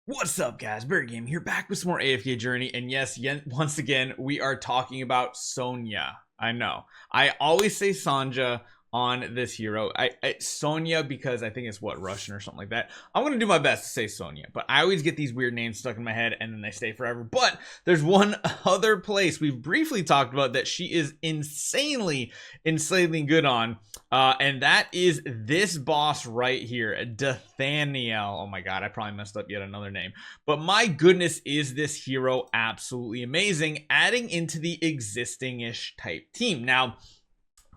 What's up, guys? Barry Game here, back with some more AFK Journey, and yes, once again, we are talking about Sonja. I know. I always say Sonja on this hero. Sonja because I think it's Russian or something like that. I'm gonna do my best to say Sonja, but I always get these weird names stuck in my head and then they stay forever. But there's one other place we've briefly talked about that she is insanely good on, and that is this boss right here, Nathaniel. Oh my god, I probably messed up yet another name, but my goodness, is this hero absolutely amazing, adding into the existing-ish type team. Now,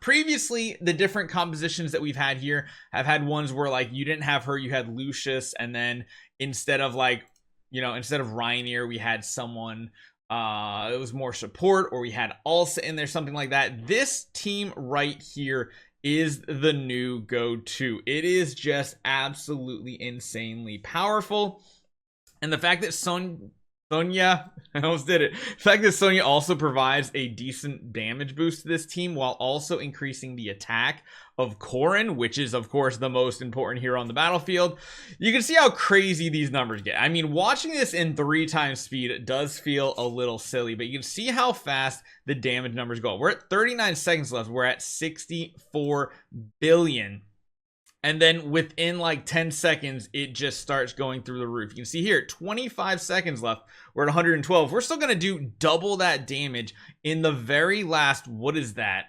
previously, the different compositions that we've had here have had ones where, like, you didn't have her, you had Lucius, and then instead of, like, instead of Ryanier, we had someone it was more support, or we had Ulsa in there, something like that. This team right here is the new go-to. It is just absolutely insanely powerful, and the fact that Sonja, I almost did it. The fact that Sonja also provides a decent damage boost to this team while also increasing the attack of Korin, which is, of course, the most important hero on the battlefield. You can see how crazy these numbers get. I mean, watching this in 3 times speed does feel a little silly, but you can see how fast the damage numbers go. We're at 39 seconds left. We're at 64 billion. And then within like 10 seconds, it just starts going through the roof. You can see here, 25 seconds left. We're at 112. We're still going to do double that damage in the very last, what is that?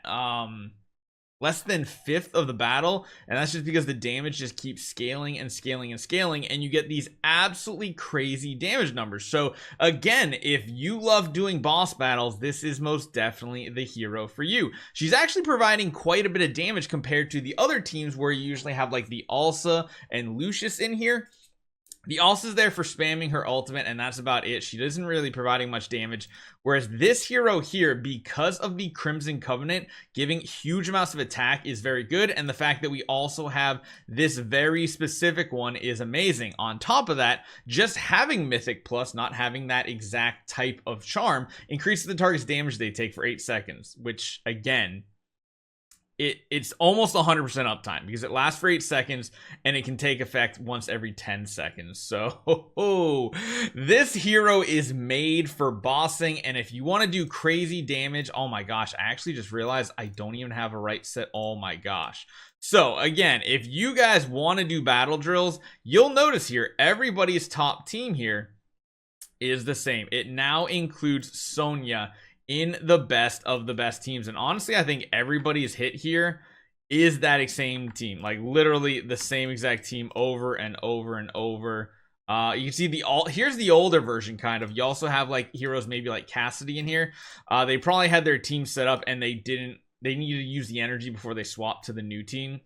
Less than 1/5 of the battle. And that's just because the damage just keeps scaling and scaling and scaling, and you get these absolutely crazy damage numbers. So again, if you love doing boss battles, this is most definitely the hero for you. She's actually providing quite a bit of damage compared to the other teams where you usually have like the Ulsa and Lucius in here. The Ulsa's there for spamming her ultimate, and that's about it. She isn't really providing much damage. Whereas this hero here, because of the Crimson Covenant, giving huge amounts of attack is very good. And the fact that we also have this very specific one is amazing. On top of that, just having Mythic Plus, not having that exact type of charm, increases the target's damage they take for 8 seconds. Which, again, it's almost 100% uptime because it lasts for 8 seconds and it can take effect once every 10 seconds. So this hero is made for bossing, and if you want to do crazy damage, oh my gosh, I actually just realized I don't even have a right set. Oh my gosh. So again, if you guys want to do battle drills, you'll notice here everybody's top team here is the same. It now includes Sonja in the best of the best teams, and honestly I think everybody's hit here is that same team, like literally the same exact team over and over and over. You can see here's the older version kind of. You also have like heroes maybe like Cassidy in here. They probably had their team set up and they needed to use the energy before they swapped to the new team.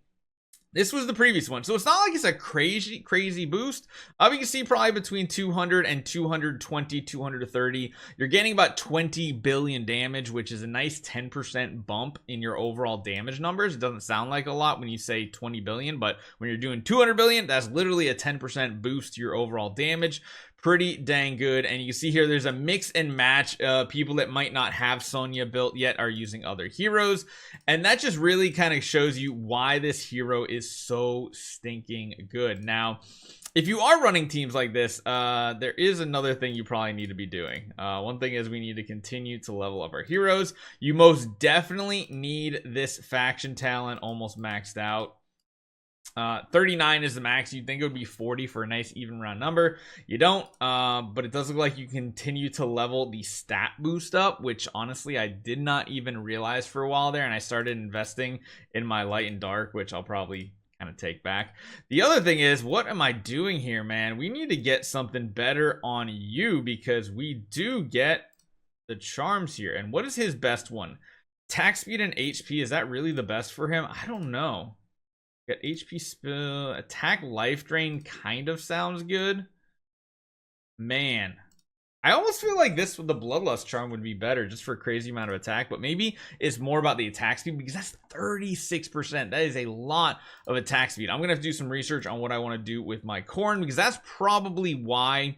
This was the previous one, so it's not like it's a crazy boost. You can see probably between 200 and 220, 230. You're getting about 20 billion damage, which is a nice 10% bump in your overall damage numbers. It doesn't sound like a lot when you say 20 billion, but when you're doing 200 billion, that's literally a 10% boost to your overall damage. Pretty dang good. And you can see here there's a mix and match. People that might not have Sonja built yet are using other heroes, and that just really kind of shows you why this hero is so stinking good. Now, if you are running teams like this, there is another thing you probably need to be doing. One thing is we need to continue to level up our heroes. You most definitely need this faction talent almost maxed out. 39 is the max. You'd think it would be 40 for a nice even round number. You don't, but it does look like you continue to level the stat boost up, which honestly I did not even realize for a while there, and I started investing in my light and dark, which I'll probably kind of take back. The other thing is, what am I doing here, man? We need to get something better on you because we do get the charms here. And what is his best one? Attack speed and HP. Is that really the best for him? I don't know. Got HP spill, attack life drain kind of sounds good. Man, I almost feel like this with the bloodlust charm would be better just for a crazy amount of attack, but maybe it's more about the attack speed because that's 36%. That is a lot of attack speed. I'm gonna have to do some research on what I want to do with my Korin because that's probably why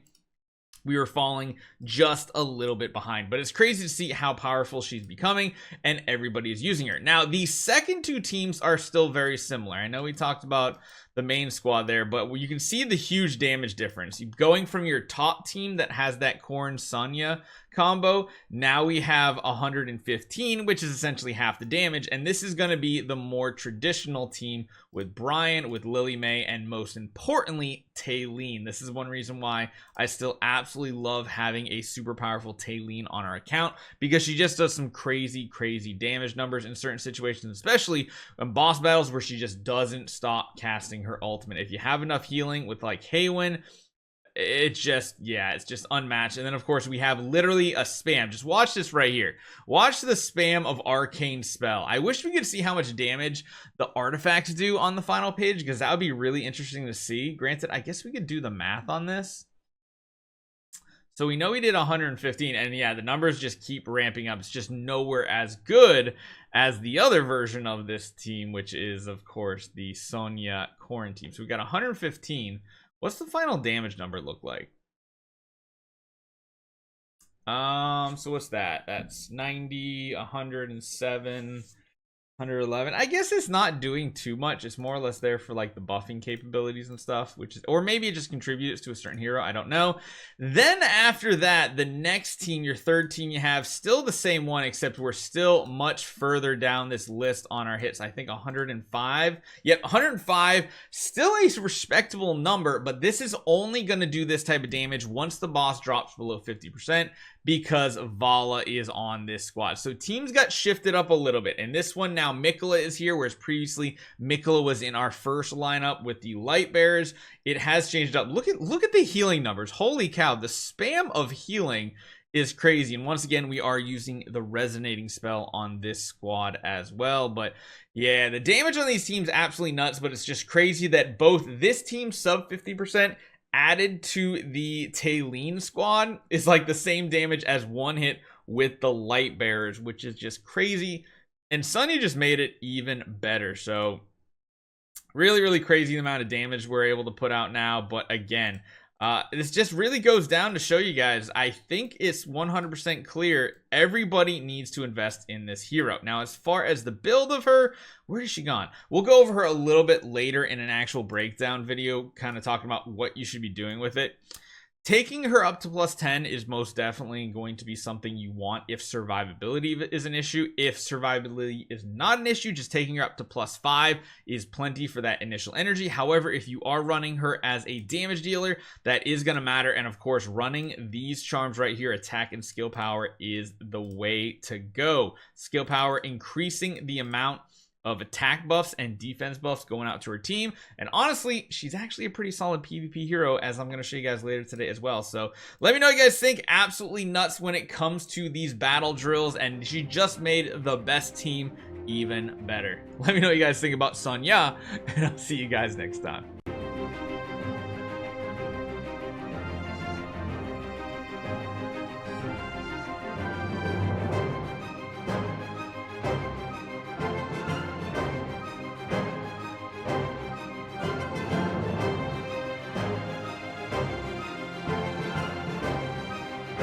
we were falling just a little bit behind, but it's crazy to see how powerful she's becoming and everybody is using her. Now, the second two teams are still very similar. I know we talked about the main squad there, but you can see the huge damage difference. Going from your top team that has that Korin Sonya combo, now we have 115, which is essentially half the damage, and this is going to be the more traditional team with Brian, with Lily May, and most importantly, Taylene. This is one reason why I still absolutely love having a super powerful Taylene on our account, because she just does some crazy damage numbers in certain situations, especially in boss battles where she just doesn't stop casting her ultimate. If you have enough healing with like Haywin, it's just, yeah, it's just unmatched. And then of course we have literally a spam. Just watch this right here. Watch the spam of Arcane Spell. I wish we could see how much damage the artifacts do on the final page, because that would be really interesting to see. Granted, I guess we could do the math on this. So we know we did 115, and yeah, the numbers just keep ramping up. It's just nowhere as good as the other version of this team, which is of course the SONJA KORIN team. So we got 115. What's the final damage number look like? So what's that? That's 90, 107, 111. I guess it's not doing too much. It's more or less there for like the buffing capabilities and stuff, which is, or maybe it just contributes to a certain hero. I don't know. Then after that, the next team, your third team you have, still the same one, except we're still much further down this list on our hits. I think 105. Yep, 105. Still a respectable number, but this is only going to do this type of damage once the boss drops below 50%. Because Vala is on this squad. So teams got shifted up a little bit. And this one now Mikola is here, whereas previously Mikola was in our first lineup with the light bearers. It has changed up. Look at the healing numbers. Holy cow, the spam of healing is crazy. And once again, we are using the resonating spell on this squad as well. But yeah, the damage on these teams absolutely nuts, but it's just crazy that both this team sub 50% added to the Taylene squad is like the same damage as one hit with the light bearers, which is just crazy. And Sunny just made it even better. So really crazy the amount of damage we're able to put out now. But again, this just really goes down to show you guys, I think it's 100% clear everybody needs to invest in this hero. Now, as far as the build of her, where is she gone? We'll go over her a little bit later in an actual breakdown video, kind of talking about what you should be doing with it. Taking her up to plus 10 is most definitely going to be something you want if survivability is an issue. If survivability is not an issue, just taking her up to plus 5 is plenty for that initial energy. However, if you are running her as a damage dealer, that is going to matter. And of course, running these charms right here, attack and skill power, is the way to go. Skill power, increasing the amount of attack buffs and defense buffs going out to her team. And honestly, she's actually a pretty solid PvP hero, as I'm going to show you guys later today as well. So let me know what you guys think. Absolutely nuts when it comes to these battle drills, and she just made the best team even better. Let me know what you guys think about Sonya, and I'll see you guys next time.